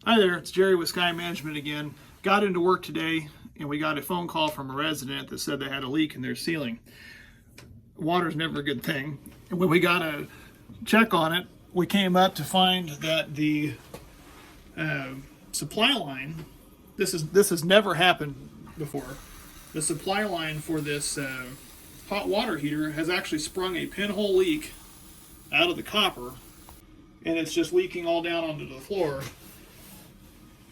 Hi there, it's Jerry with Sky Management again. Got into work today and we got a phone call from a resident that said they had a leak in their ceiling. Water's never a good thing. And when we got a check on it, we came up to find that the supply line, this has never happened before. The supply line for this hot water heater has actually sprung a pinhole leak out of the copper, and it's just leaking all down onto the floor,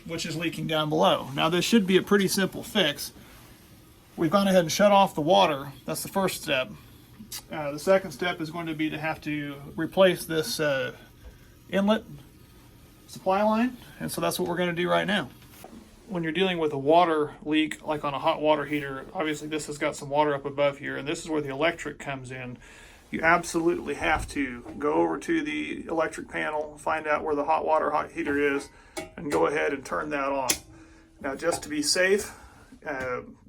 which is leaking down below. Now this should be a pretty simple fix. We've gone ahead and shut off the water. That's the first step. The second step is going to be to have to replace this inlet supply line, and so that's what we're going to do right now. When you're dealing with a water leak, like on a hot water heater, obviously this has got some water up above here, and this is where the electric comes in. You absolutely have to go over to the electric panel, find out where the hot heater is, and go ahead and turn that off. Now, just to be safe,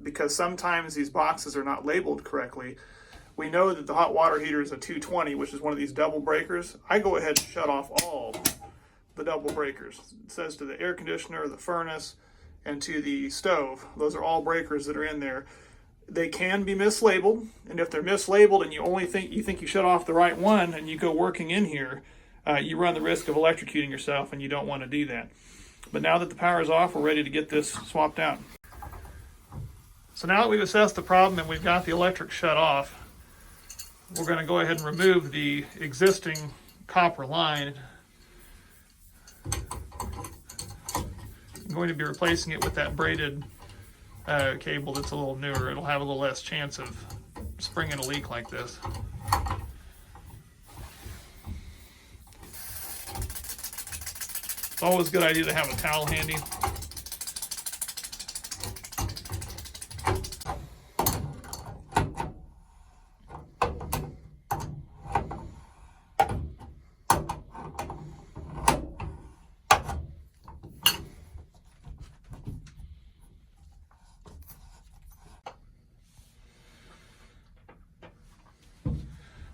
because sometimes these boxes are not labeled correctly, we know that the hot water heater is a 220, which is one of these double breakers. I go ahead and shut off all the double breakers. It says to the air conditioner, the furnace, and to the stove. Those are all breakers that are in there. They can be mislabeled, and if they're mislabeled and you think you shut off the right one and you go working in here, you run the risk of electrocuting yourself, and you don't want to do that. But now that the power is off, we're ready to get this swapped out. So now that we've assessed the problem and we've got the electric shut off, we're going to go ahead and remove the existing copper line. I'm going to be replacing it with that braided cable that's a little newer. It'll have a little less chance of springing a leak like this. It's always a good idea to have a towel handy.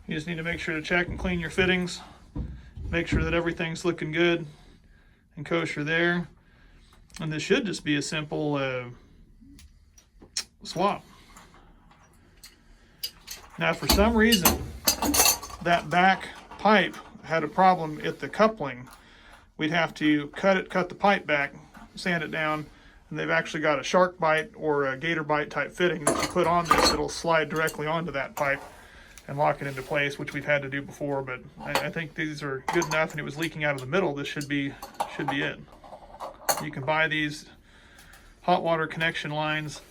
You just need to make sure to check and clean your fittings. Make sure that everything's looking good and kosher there. And this should just be a simple swap. Now, for some reason, that back pipe had a problem at the coupling. We'd have to cut the pipe back, sand it down, and they've actually got a shark bite or a gator bite type fitting that you put on this. It'll slide directly onto that pipe and lock it into place, which we've had to do before, but I think these are good enough, and it was leaking out of the middle. This should be it. You can buy these hot water connection lines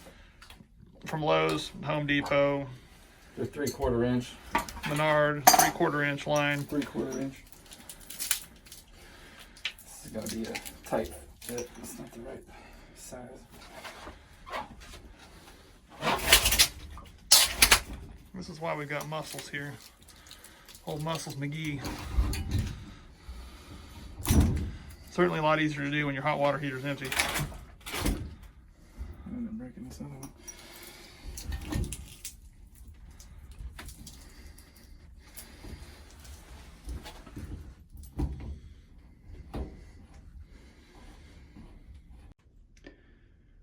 from Lowe's, Home Depot. They're 3/4 inch. Menard, 3/4 inch line. 3/4 inch. This is gotta be a tight fit. It's not the right size. This is why we've got Muscles here. Old Muscles McGee. Certainly a lot easier to do when your hot water heater is empty. I'm breaking this other one.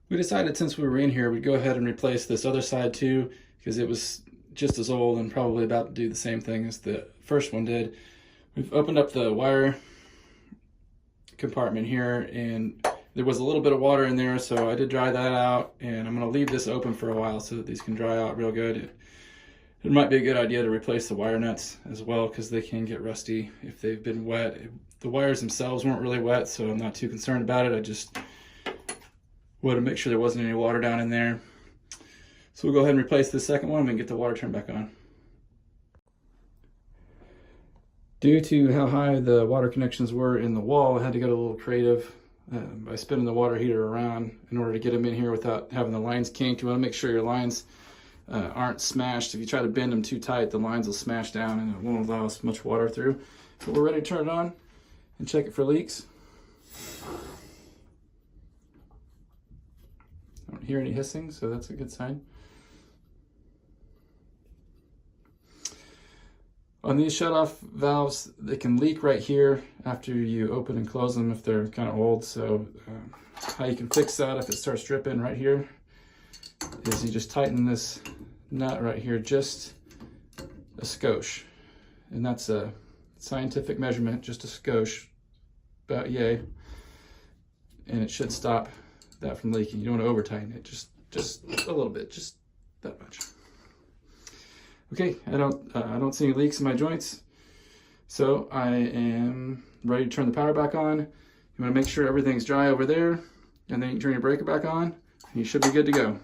We decided since we were in here, we'd go ahead and replace this other side too, because it was just as old and probably about to do the same thing as the first one did. We've opened up the wire compartment here, and there was a little bit of water in there, so I did dry that out, and I'm going to leave this open for a while so that these can dry out real good. It might be a good idea to replace the wire nuts as well, because they can get rusty if they've been wet. The wires themselves weren't really wet, so I'm not too concerned about it. I just wanted to make sure there wasn't any water down in there. So we'll go ahead and replace this second one and get the water turned back on. Due to how high the water connections were in the wall, I had to get a little creative by spinning the water heater around in order to get them in here without having the lines kinked. You want to make sure your lines aren't smashed. If you try to bend them too tight, the lines will smash down and it won't allow as much water through. So we're ready to turn it on and check it for leaks. I don't hear any hissing, so that's a good sign. On these shut-off valves, they can leak right here after you open and close them if they're kind of old. So how you can fix that if it starts dripping right here is you just tighten this nut right here just a skosh. And that's a scientific measurement, just a skosh, about yay. And it should stop that from leaking. You don't want to over tighten it, just a little bit, just that much. Okay, I don't see any leaks in my joints, so I am ready to turn the power back on. You want to make sure everything's dry over there, and then you can turn your breaker back on, and you should be good to go.